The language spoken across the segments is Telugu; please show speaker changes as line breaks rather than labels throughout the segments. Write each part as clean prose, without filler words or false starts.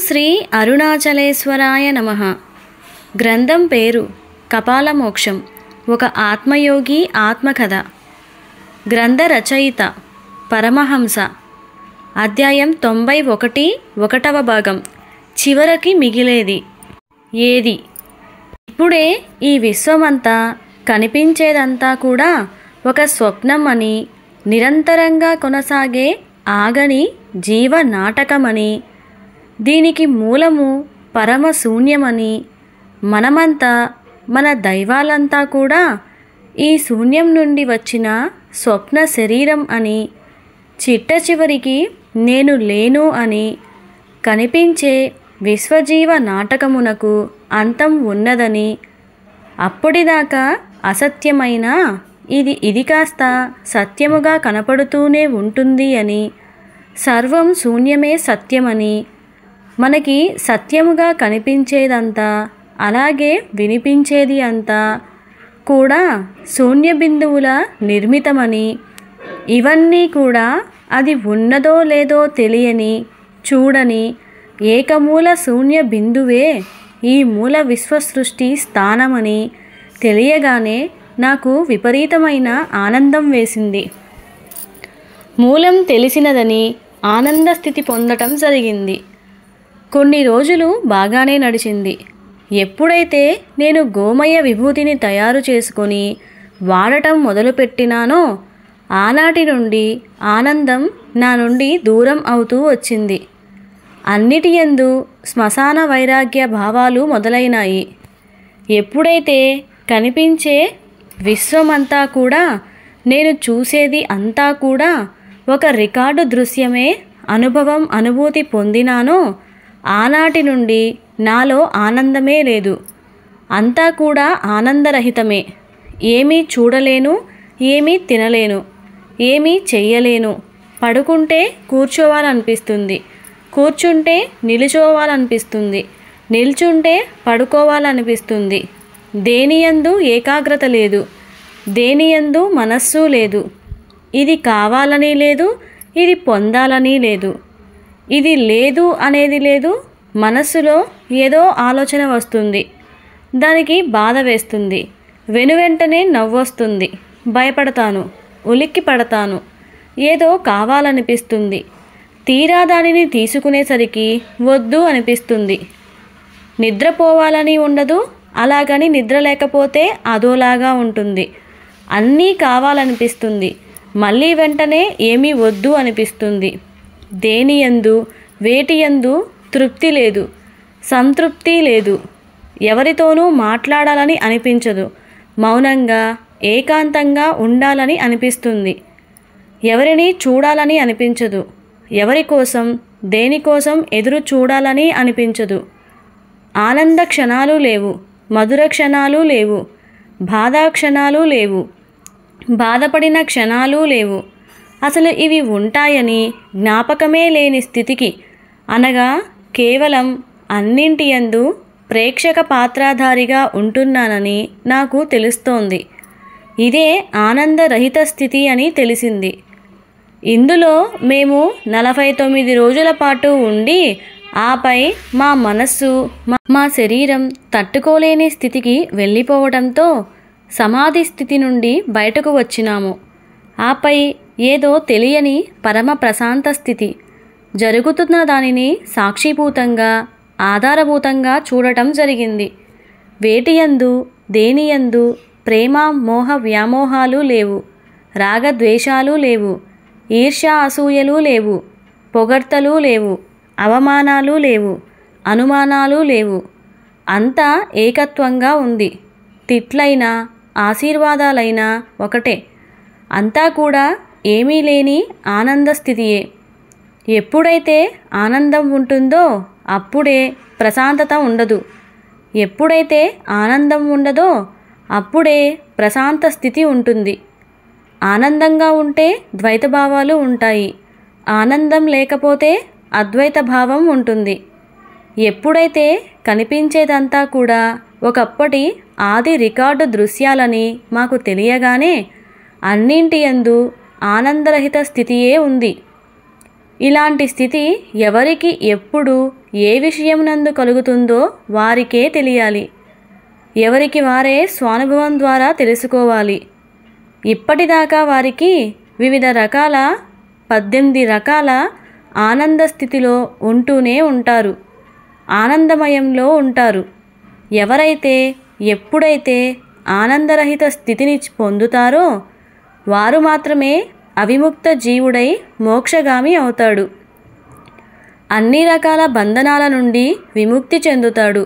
శ్రీ అరుణాచలేశ్వరాయ నమః. గ్రంథం పేరు కపాలమోక్షం, ఒక ఆత్మయోగి ఆత్మకథ. గ్రంథ రచయిత పరమహంస. అధ్యాయం 91, 1వ భాగం. చివరికి మిగిలేది ఏది? ఇప్పుడే ఈ విశ్వమంతా కనిపించేదంతా కూడా ఒక స్వప్నం అని, నిరంతరంగా కొనసాగే ఆగని జీవ నాటకమని, దీనికి మూలము పరమశూన్యమని, మనమంతా మన దైవాలంతా కూడా ఈ శూన్యం నుండి వచ్చిన స్వప్న శరీరం అని, చిట్ట చివరికి నేను లేను అని, కనిపించే విశ్వజీవ నాటకమునకు అంతం ఉన్నదని, అప్పటిదాకా అసత్యమైన ఇది కాస్త సత్యముగా కనపడుతూనే ఉంటుంది అని, సర్వం శూన్యమే సత్యమని, మనకి సత్యముగా కనిపించేదంతా అలాగే వినిపించేది అంతా కూడా శూన్య బిందువుల నిర్మితమని, ఇవన్నీ కూడా అది ఉన్నదో లేదో తెలియని చూడని ఏకమూల శూన్య బిందువే ఈ మూల విశ్వసృష్టి స్థానమని తెలియగానే నాకు విపరీతమైన ఆనందం వేసింది. మూలం తెలిసినదని ఆనంద స్థితి పొందటం జరిగింది. కొన్ని రోజులు బాగానే నడిచింది. ఎప్పుడైతే నేను గోమయ విభూతిని తయారు చేసుకొని వాడటం మొదలుపెట్టినానో ఆనాటి నుండి ఆనందం నా నుండి దూరం అవుతూ వచ్చింది. అన్నిటి యందు శ్మశాన వైరాగ్య భావాలు మొదలైనాయి. ఎప్పుడైతే కనిపించే విశ్వమంతా కూడా, నేను చూసేది అంతా కూడా ఒక రికార్డు దృశ్యమే అనుభూతి పొందినానో ఆనాటి నుండి నాలో ఆనందమే లేదు. అంతా కూడా ఆనందరహితమే. ఏమీ చూడలేను, ఏమీ తినలేను, ఏమీ చెయ్యలేను. పడుకుంటే కూర్చోవాలనిపిస్తుంది, కూర్చుంటే నిలుచోవాలనిపిస్తుంది, నిల్చుంటే పడుకోవాలనిపిస్తుంది. దేనియందు ఏకాగ్రత లేదు, దేనియందు మనస్సు లేదు. ఇది కావాలని లేదు, ఇది పొందాలని లేదు. ఇది లేదు అనేది లేదు. మనస్సులో ఏదో ఆలోచన వస్తుంది, దానికి బాధ వేస్తుంది, వెనువెంటనే నవ్వొస్తుంది, భయపడతాను, ఉలిక్కి పడతాను, ఏదో కావాలనిపిస్తుంది. తీరా దానిని తీసుకునేసరికి వద్దు అనిపిస్తుంది. నిద్రపోవాలని ఉండదు, అలాగని నిద్ర లేకపోతే అదోలాగా ఉంటుంది. అన్నీ కావాలనిపిస్తుంది, మళ్ళీ వెంటనే ఏమీ వద్దు అనిపిస్తుంది. దేనియందు వేటియందు తృప్తి లేదు, సంతృప్తి లేదు. ఎవరితోనూ మాట్లాడాలని అనిపించదు, మౌనంగా ఏకాంతంగా ఉండాలని అనిపిస్తుంది. ఎవరిని చూడాలని అనిపించదు, ఎవరి కోసం దేనికోసం ఎదురు చూడాలని అనిపించదు. ఆనంద క్షణాలు లేవు, మధుర క్షణాలు లేవు, బాధా క్షణాలు లేవు, బాధపడిన క్షణాలు లేవు. అసలు ఇవి ఉంటాయని జ్ఞాపకమే లేని స్థితికి, అనగా కేవలం అన్నింటి యందు ప్రేక్షక పాత్రధారిగా ఉంటున్నానని నాకు తెలుస్తోంది. ఇదే ఆనందరహిత స్థితి అని తెలిసింది. ఇందులో మేము 49 రోజుల పాటు ఉండి, ఆపై మా మనస్సు మా శరీరం తట్టుకోలేని స్థితికి వెళ్ళిపోవడంతో సమాధి స్థితి నుండి బయటకు వచ్చినాము. ఆపై ఏదో తెలియని పరమ ప్రశాంత స్థితి, జరుగుతున్న దానిని సాక్షిభూతంగా ఆధారభూతంగా చూడటం జరిగింది. వేటియందు దేనియందు ప్రేమ మోహ వ్యామోహాలు లేవు, రాగద్వేషాలు లేవు, ఈర్ష్య అసూయలు లేవు, పొగడ్తలు లేవు, అవమానాలు లేవు, అనుమానాలు లేవు. అంతా ఏకత్వంగా ఉంది. తిట్లైనా ఆశీర్వాదాలైనా ఒకటే. అంతా కూడా ఏమీ లేని ఆనంద స్థితియే. ఎప్పుడైతే ఆనందం ఉంటుందో అప్పుడే ప్రశాంతత ఉండదు. ఎప్పుడైతే ఆనందం ఉండదో అప్పుడే ప్రశాంత స్థితి ఉంటుంది. ఆనందంగా ఉంటే ద్వైత భావాలు ఉంటాయి, ఆనందం లేకపోతే అద్వైత భావం ఉంటుంది. ఎప్పుడైతే కనిపించేదంతా కూడా ఒకప్పటి ఆది రికార్డు దృశ్యాలని మాకు తెలియగానే అన్నింటి యందు ఆనందరహిత స్థితియే ఉంది. ఇలాంటి స్థితి ఎవరికి ఎప్పుడు ఏ విషయం నందు కలుగుతుందో వారికే తెలియాలి. ఎవరికి వారే స్వానుభవం ద్వారా తెలుసుకోవాలి. ఇప్పటిదాకా వారికి వివిధ రకాల 18 రకాల ఆనంద స్థితిలో ఉంటూనే ఉంటారు. ఆనందమయంలో ఉంటారు. ఎవరైతే ఎప్పుడైతే ఆనందరహిత స్థితిని పొందుతారో వారు మాత్రమే అవిముక్త జీవుడై మోక్షగామి అవుతాడు. అన్ని రకాల బంధనాల నుండి విముక్తి చెందుతాడు.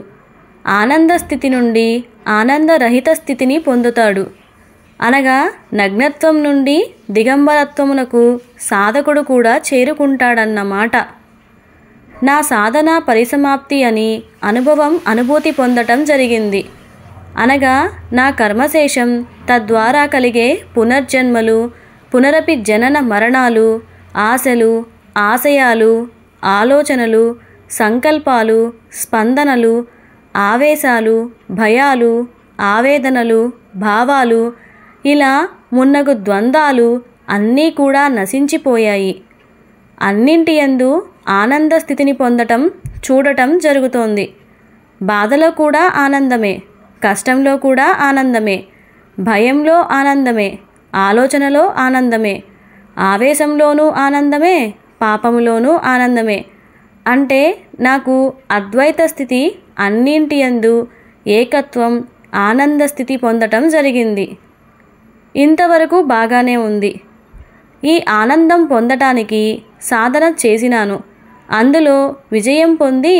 ఆనంద స్థితి నుండి ఆనందరహిత స్థితిని పొందుతాడు. అనగా నగ్నత్వం నుండి దిగంబరత్వమునకు సాధకుడు కూడా చేరుకుంటాడన్నమాట. నా సాధన పరిసమాప్తి అని అనుభూతి పొందటం జరిగింది. అనగా నా కర్మశేషం, తద్వారా కలిగే పునర్జన్మలు, పునరపి జనన మరణాలు, ఆశలు, ఆశయాలు, ఆలోచనలు, సంకల్పాలు, స్పందనలు, ఆవేశాలు, భయాలు, ఆవేదనలు, భావాలు, ఇలా మున్నగు ద్వంద్వాలు అన్నీ కూడా నశించిపోయాయి. అన్నింటి యందు ఆనంద స్థితిని పొందటం చూడటం జరుగుతోంది. బాధలో కూడా ఆనందమే, కష్టంలో కూడా ఆనందమే, భయంలో ఆనందమే, ఆలోచనలో ఆనందమే, ఆవేశంలోనూ ఆనందమే, పాపములోనూ ఆనందమే. అంటే నాకు అద్వైత స్థితి, అన్నింటి యందు ఏకత్వం, ఆనంద స్థితి పొందటం జరిగింది. ఇంతవరకు బాగానే ఉంది. ఈ ఆనందం పొందటానికి సాధన చేసినాను. అందులో విజయం పొంది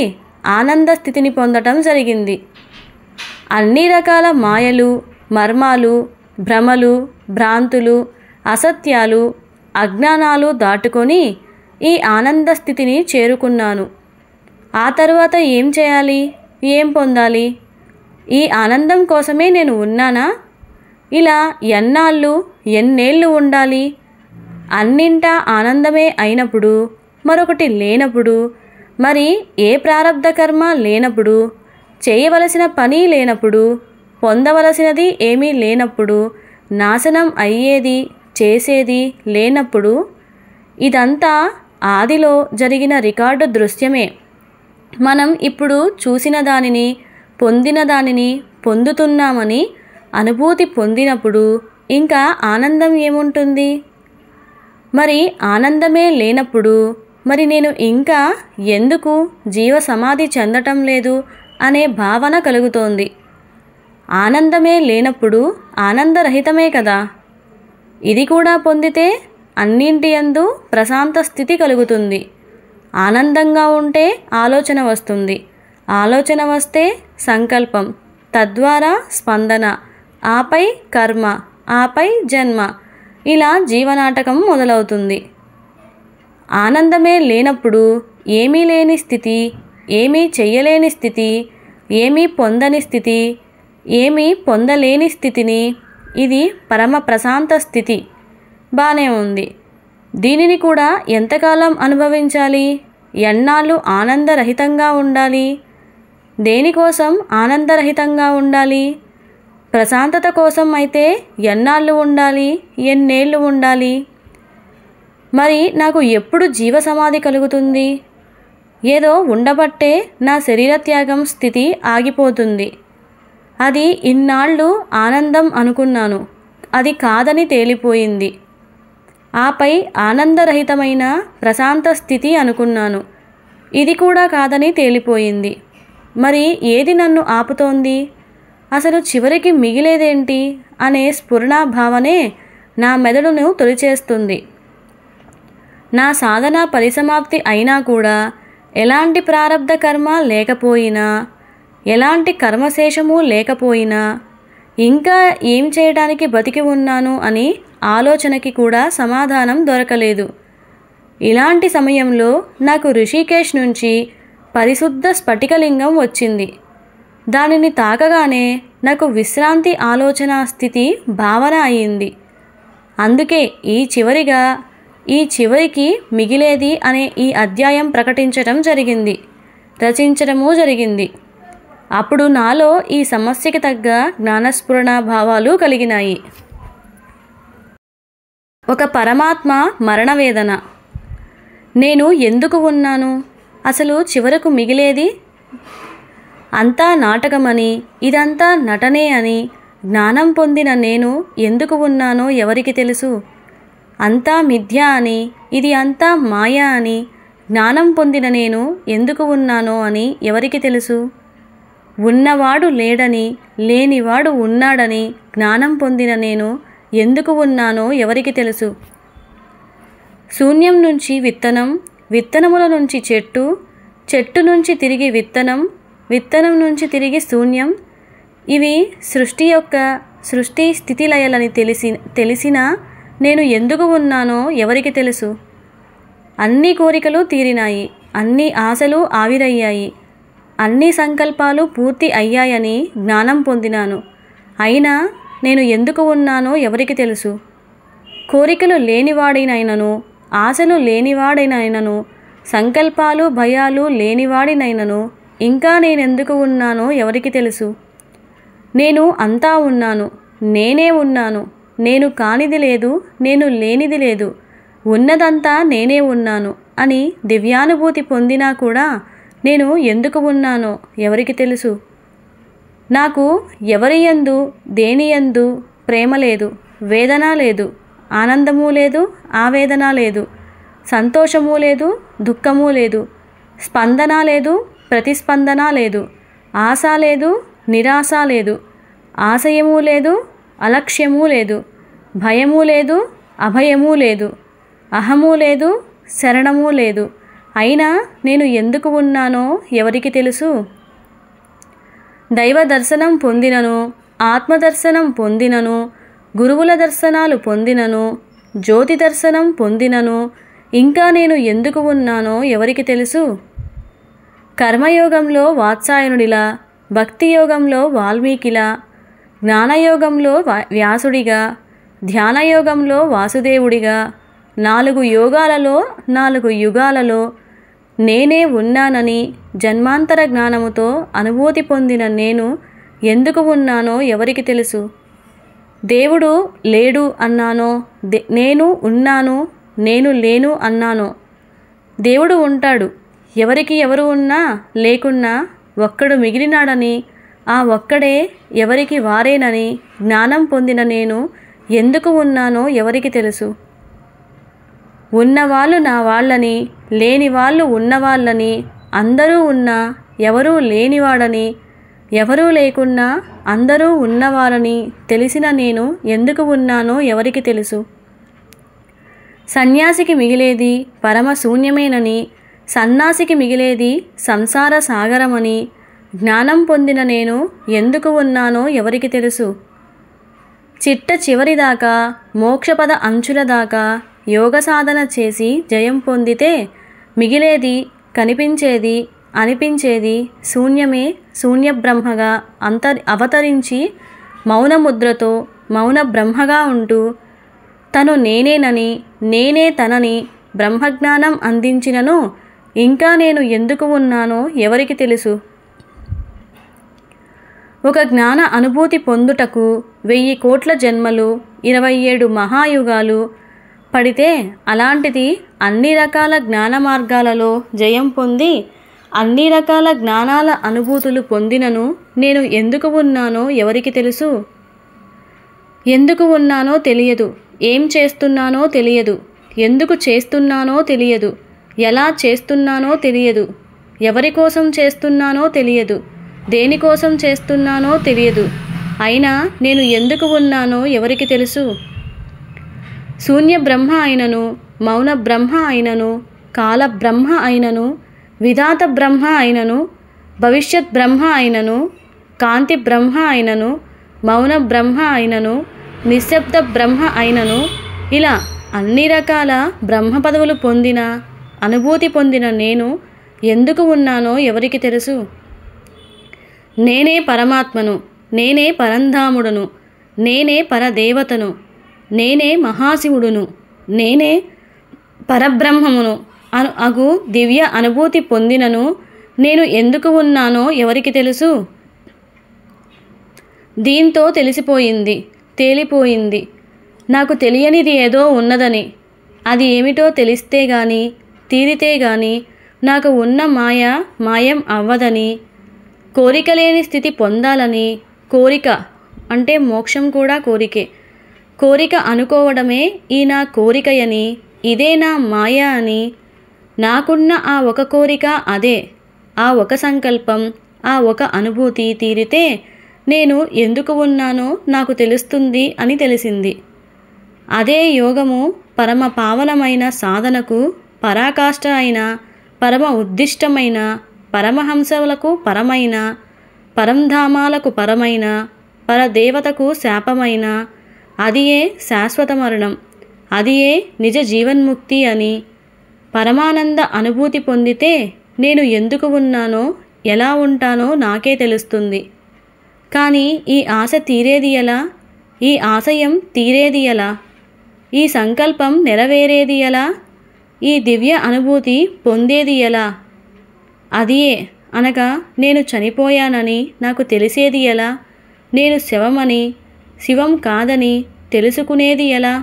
ఆనంద స్థితిని పొందటం జరిగింది. అన్ని రకాల మాయలు, మర్మాలు, భ్రమలు, భ్రాంతులు, అసత్యాలు, అజ్ఞానాలు దాటుకొని ఈ ఆనంద స్థితిని చేరుకున్నాను. ఆ తరువాత ఏం చేయాలి? ఏం పొందాలి? ఈ ఆనందం కోసమే నేను ఉన్నానా? ఇలా ఎన్నేళ్ళు ఉండాలి? అన్నింటా ఆనందమే అయినప్పుడు, మరొకటి లేనప్పుడు, మరి ఏ ప్రారబ్ధ కర్మ లేనప్పుడు, చేయవలసిన పని లేనప్పుడు, పొందవలసినది ఏమీ లేనప్పుడు, నాశనం అయ్యేది చేసేది లేనప్పుడు, ఇదంతా ఆదిలో జరిగిన రికార్డు దృశ్యమే. మనం ఇప్పుడు చూసిన దానిని, పొందిన దానిని పొందుతున్నామని అనుభూతి పొందినప్పుడు ఇంకా ఆనందం ఏముంటుంది? మరి ఆనందమే లేనప్పుడు మరి నేను ఇంకా ఎందుకు జీవ సమాధి చెందటం లేదు అనే భావన కలుగుతోంది. ఆనందమే లేనప్పుడు ఆనందరహితమే కదా. ఇది కూడా పొందితే అన్నింటి యందు ప్రశాంత స్థితి కలుగుతుంది. ఆనందంగా ఉంటే ఆలోచన వస్తుంది. ఆలోచన వస్తే సంకల్పం, తద్వారా స్పందన, ఆపై కర్మ, ఆపై జన్మ, ఇలా జీవనాటకం మొదలవుతుంది. ఆనందమే లేనప్పుడు ఏమీ లేని స్థితి, ఏమీ చెయ్యలేని స్థితి, ఏమీ పొందని స్థితి, ఏమీ పొందలేని స్థితిని, ఇది పరమ ప్రశాంత స్థితి. బానే ఉంది. దీనిని కూడా ఎంతకాలం అనుభవించాలి? ఎన్నాళ్ళు ఆనందరహితంగా ఉండాలి? దేనికోసం ఆనందరహితంగా ఉండాలి? ప్రశాంతత కోసం అయితే ఎన్నాళ్ళు ఉండాలి? ఎన్నేళ్ళు ఉండాలి? మరి నాకు ఎప్పుడు జీవసమాధి కలుగుతుంది? ఏదో ఉండబట్టే నా శరీర త్యాగం స్థితి ఆగిపోతుంది. అది ఇన్నాళ్ళు ఆనందం అనుకున్నాను, అది కాదని తేలిపోయింది. ఆపై ఆనందరహితమైన ప్రశాంత స్థితి అనుకున్నాను, ఇది కూడా కాదని తేలిపోయింది. మరి ఏది నన్ను ఆపుతోంది? అసలు చివరికి మిగిలేదేంటి అనే స్ఫురణాభావనే నా మెదడును తొలిచేస్తుంది. నా సాధన పరిసమాప్తి అయినా కూడా ఎలాంటి ప్రారబ్ధ కర్మ లేకపోయినా, ఎలాంటి కర్మశేషము లేకపోయినా ఇంకా ఏం చేయడానికి బతికి ఉన్నాను అని ఆలోచనకి కూడా సమాధానం దొరకలేదు. ఇలాంటి సమయంలో నాకు ఋషికేశ్ నుంచి పరిశుద్ధ స్ఫటికలింగం వచ్చింది. దానిని తాకగానే నాకు విశ్రాంతి ఆలోచన స్థితి భావన అయింది. అందుకే ఈ చివరికి మిగిలేది అనే ఈ అధ్యాయం ప్రకటించటం జరిగింది, రచించడము జరిగింది. అప్పుడు నాలో ఈ సమస్యకి తగ్గ జ్ఞానస్ఫురణ భావాలు కలిగినాయి. ఒక పరమాత్మ మరణవేదన. నేను ఎందుకు ఉన్నాను? అసలు చివరకు మిగిలేది అంతా నాటకమని, ఇదంతా నటనే అని జ్ఞానం పొందిన నేను ఎందుకు ఉన్నానో ఎవరికి తెలుసు? అంతా మిథ్య అని, ఇది అంతా మాయ అని జ్ఞానం పొందిన నేను ఎందుకు ఉన్నానో అని ఎవరికి తెలుసు? ఉన్నవాడు లేడని, లేనివాడు ఉన్నాడని జ్ఞానం పొందిన నేను ఎందుకు ఉన్నానో ఎవరికి తెలుసు? శూన్యం నుంచి విత్తనం, విత్తనముల నుంచి చెట్టు, చెట్టు నుంచి తిరిగి విత్తనం, విత్తనం నుంచి తిరిగి శూన్యం. ఇవి సృష్టి స్థితిలయలని తెలిసినా నేను ఎందుకు ఉన్నానో ఎవరికి తెలుసు? అన్ని కోరికలు తీరినాయి, అన్ని ఆశలు ఆవిరయ్యాయి, అన్ని సంకల్పాలు పూర్తి అయ్యాయని జ్ఞానం పొందినాను. అయినా నేను ఎందుకు ఉన్నానో ఎవరికి తెలుసు? కోరికలు లేనివాడినైనను, ఆశలు లేనివాడినైనను, సంకల్పాలు భయాలు లేనివాడినైనను ఇంకా నేనెందుకు ఉన్నానో ఎవరికి తెలుసు? నేను అంతా ఉన్నాను, నేనే ఉన్నాను, నేను కానిది లేదు, నేను లేనిది లేదు, ఉన్నదంతా నేనే ఉన్నాను అని దివ్యానుభూతి పొందినా కూడా నేను ఎందుకు ఉన్నానో ఎవరికి తెలుసు? నాకు ఎవరియందు దేనియందు ప్రేమ లేదు, వేదన లేదు, ఆనందము లేదు, ఆవేదన లేదు, సంతోషము లేదు, దుఃఖము లేదు, స్పందన లేదు, ప్రతిస్పందన లేదు, ఆశ లేదు, నిరాశ లేదు, ఆశయము లేదు, అలక్ష్యము లేదు, భయము లేదు, అభయము లేదు, అహము లేదు, శరణము లేదు. అయినా నేను ఎందుకు ఉన్నానో ఎవరికి తెలుసు? దైవ దర్శనం పొందినను, ఆత్మదర్శనం పొందినను, గురువుల దర్శనాలు పొందినను, జ్యోతి దర్శనం పొందినను ఇంకా నేను ఎందుకు ఉన్నానో ఎవరికి తెలుసు? కర్మయోగంలో వాత్సాయనుడిలా, భక్తి యోగంలో వాల్మీకిలా, జ్ఞానయోగంలో వ్యాసుడిగా, ధ్యానయోగంలో వాసుదేవుడిగా, 4 యోగాలలో 4 యుగాలలో నేనే ఉన్నానని జన్మాంతర జ్ఞానముతో అనుభూతి పొందిన నేను ఎందుకు ఉన్నానో ఎవరికి తెలుసు? దేవుడు లేడు అన్నానో, నేను ఉన్నాను, నేను లేను అన్నానో? దేవుడు ఉంటాడు, ఎవరికి ఎవరు ఉన్నా లేకున్నా ఒక్కడు మిగిలినాడని, ఆ ఒక్కడే ఎవరికి వారేనని జ్ఞానం పొందిన నేను ఎందుకు ఉన్నానో ఎవరికి తెలుసు? ఉన్నవాళ్ళు నా వాళ్ళని, లేని వాళ్ళు ఉన్నవాళ్ళని, అందరూ ఉన్నా ఎవరూ లేనివాడని, ఎవరూ లేకున్నా అందరూ ఉన్నవారని తెలిసిన నేను ఎందుకు ఉన్నానో ఎవరికి తెలుసు? సన్యాసికి మిగిలేది పరమ శూన్యమేనని, సన్నాసికి మిగిలేది సంసార సాగరమని జ్ఞానం పొందిన నేను ఎందుకు ఉన్నానో ఎవరికి తెలుసు? చిట్ట చివరిదాకా, మోక్షపద అంచుల దాకా యోగ సాధన చేసి జయం పొందితే మిగిలేది, కనిపించేది, అనిపించేది శూన్యమే శూన్యబ్రహ్మగా అవతరించి మౌనముద్రతో మౌన బ్రహ్మగా ఉంటూ తను నేనేనని, నేనే తనని బ్రహ్మజ్ఞానం అందించినను ఇంకా నేను ఎందుకు ఉన్నానో ఎవరికి తెలుసు? ఒక జ్ఞాన అనుభూతి పొందుటకు 1000 కోట్ల జన్మలు, 27 మహాయుగాలు పడితే అలాంటిది అన్ని రకాల జ్ఞాన మార్గాలలో జయం పొంది అన్ని రకాల జ్ఞానాల అనుభూతులు పొందినను నేను ఎందుకు ఉన్నానో ఎవరికి తెలుసు? ఎందుకు ఉన్నానో తెలియదు, ఏం చేస్తున్నానో తెలియదు, ఎందుకు చేస్తున్నానో తెలియదు, ఎలా చేస్తున్నానో తెలియదు, ఎవరి కోసం చేస్తున్నానో తెలియదు, దేనికోసం చేస్తున్నానో తెలియదు. అయినా నేను ఎందుకు ఉన్నానో ఎవరికి తెలుసు? శూన్య బ్రహ్మ అయినను, మౌన బ్రహ్మ అయినను, కాల బ్రహ్మ అయినను, విధాత బ్రహ్మ అయినను, భవిష్యత్ బ్రహ్మ అయినను, కాంతి బ్రహ్మ అయినను, మౌన బ్రహ్మ అయినను, నిశ్శబ్ద బ్రహ్మ అయినను, ఇలా అన్ని రకాల బ్రహ్మ పదవులు పొందిన, అనుభూతి పొందిన నేను ఎందుకు ఉన్నానో ఎవరికి తెలుసు? నేనే పరమాత్మను, నేనే పరంధాముడును, నేనే పరదేవతను, నేనే మహాశివుడును, నేనే పరబ్రహ్మమును అగు దివ్య అనుభూతి పొందినను నేను ఎందుకు ఉన్నానో ఎవరికి తెలుసు? దీంతో తెలిసిపోయింది, తేలిపోయింది, నాకు తెలియనిది ఏదో ఉన్నదని. అది ఏమిటో తెలిస్తే గాని, తీరితే గాని నాకు ఉన్న మాయ మాయం అవ్వదని, కోరిక లేని స్థితి పొందాలని, కోరిక అంటే మోక్షం కూడా కోరికే, కోరిక అనుకోవడమే ఈ నా కోరికయని, ఇదే నా మాయ అని, నాకున్న ఆ ఒక కోరిక అదే, ఆ ఒక సంకల్పం, ఆ ఒక అనుభూతి తీరితే నేను ఎందుకు ఉన్నానో నాకు తెలుస్తుంది అని తెలిసింది. అదే యోగము పరమ పావనమైన సాధనకు పరాకాష్ఠ అయిన, పరమ ఉద్దిష్టమైన, పరమహంసలకు పరమైన, పరంధామాలకు పరమైన, పరదేవతకు శాపమైన, అదియే శాశ్వత మరణం, అదియే నిజ జీవన్ముక్తి అని పరమానంద అనుభూతి పొందితే నేను ఎందుకు ఉన్నానో, ఎలా ఉంటానో నాకే తెలుస్తుంది. కానీ ఈ ఆశ తీరేది ఎలా? ఈ ఆశయం తీరేది ఎలా? ఈ సంకల్పం నెరవేరేది ఎలా? ఈ దివ్య అనుభూతి పొందేది ఎలా? అదియే అనగా నేను చనిపోయానని నాకు తెలిసేది ఎలా? నేను శవమని, శివం కాదని తెలుసుకునేది ఎలా?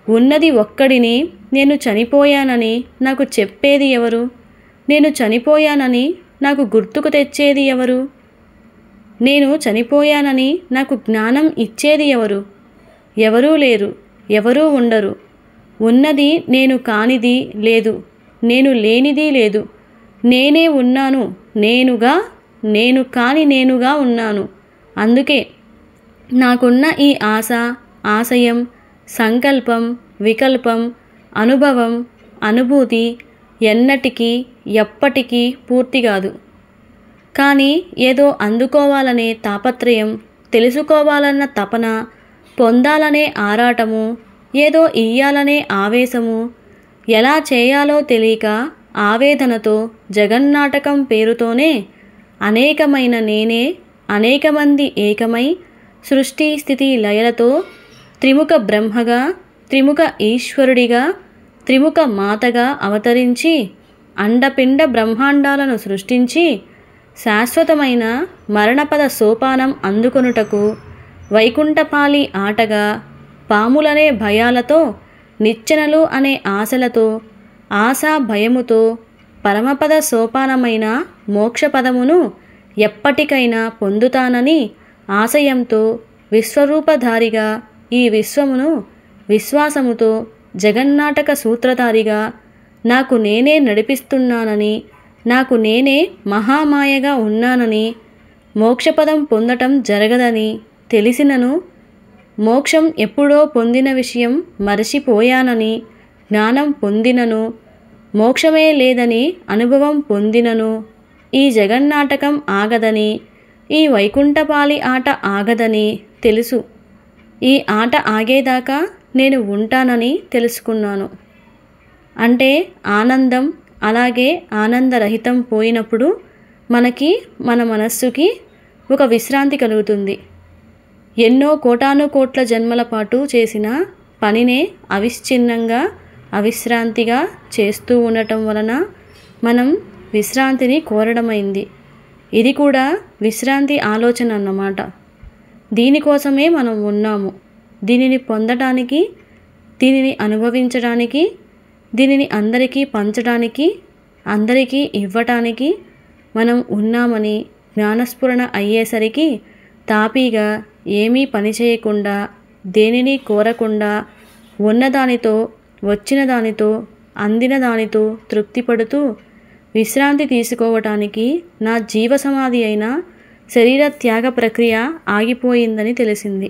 ఉన్నది ఒక్కడిని, నేను చనిపోయానని నాకు చెప్పేది ఎవరు? నేను చనిపోయానని నాకు గుర్తుకు తెచ్చేది ఎవరు? నేను చనిపోయానని నాకు జ్ఞానం ఇచ్చేది ఎవరు? ఎవరూ లేరు, ఎవరూ ఉండరు. ఉన్నది నేను కానిది లేదు, నేను లేనిది లేదు. నేనే ఉన్నాను, నేనుగా, నేను కాని నేనుగా ఉన్నాను. అందుకే నాకున్న ఈ ఆశ, ఆశయం, సంకల్పం, వికల్పం, అనుభవం, అనుభూతి ఎన్నటికీ, ఎప్పటికీ పూర్తి కాదు. కానీ ఏదో అందుకోవాలనే తాపత్రయం, తెలుసుకోవాలన్న తపన, పొందాలనే ఆరాటము, ఏదో ఇయ్యాలనే ఆవేశము, ఎలా చేయాలో తెలియక ఆవేదనతో జగన్నాటకం పేరుతోనే అనేకమైన నేనే అనేక మంది ఏకమై సృష్టి స్థితి లయలతో త్రిముఖ బ్రహ్మగా, త్రిముఖ ఈశ్వరుడిగా, త్రిముఖ మాతగా అవతరించి అండపిండ బ్రహ్మాండాలను సృష్టించి శాశ్వతమైన మరణపద సోపానం అందుకొనుటకు వైకుంఠపాలి ఆటగా పాములనే భయాలతో, నిచ్చెనలు అనే ఆశలతో, ఆశా భయముతో పరమపద సోపానమైన మోక్షపదమును ఎప్పటికైనా పొందుతానని ఆశయంతో విశ్వరూపధారిగా ఈ విశ్వమును విశ్వాసముతో జగన్నాటక సూత్రధారిగా నాకు నేనే నడిపిస్తున్నానని, నాకు నేనే మహామాయగా ఉన్నానని, మోక్షపదం పొందటం జరగదని తెలిసినను మోక్షం ఎప్పుడో పొందిన విషయం మరచిపోయానని, జ్ఞానం పొందినను మోక్షమే లేదని అనుభవం పొందినను ఈ జగన్నాటకం ఆగదని, ఈ వైకుంఠపాలి ఆట ఆగదని తెలుసు. ఈ ఆట ఆగేదాకా నేను ఉంటానని తెలుసుకున్నాను. అంటే ఆనందం, అలాగే ఆనందరహితం పోయినప్పుడు మనకి, మన మనస్సుకి ఒక విశ్రాంతి కలుగుతుంది. ఎన్నో కోటాను కోట్ల జన్మల పాటు చేసిన పనినే అవిచ్ఛిన్నంగా, అవిశ్రాంతిగా చేస్తూ ఉండటం వలన మనం విశ్రాంతిని కోరడమైంది. ఇది కూడా విశ్రాంతి ఆలోచన అన్నమాట. దీనికోసమే మనం ఉన్నాము. దీనిని పొందటానికి, దీనిని అనుభవించడానికి, దీనిని అందరికీ పంచడానికి, అందరికీ ఇవ్వటానికి మనం ఉన్నామని జ్ఞానస్ఫురణ అయ్యేసరికి తాపీగా ఏమీ పని చేయకుండా, దేనిని కోరకుండా, ఉన్నదానితో, వచ్చిన దానితో, అందిన దానితో తృప్తిపడుతూ విశ్రాంతి తీసుకోవటానికి నా జీవ సమాధి అయిన శరీర త్యాగ ప్రక్రియ ఆగిపోయిందని తెలిసింది.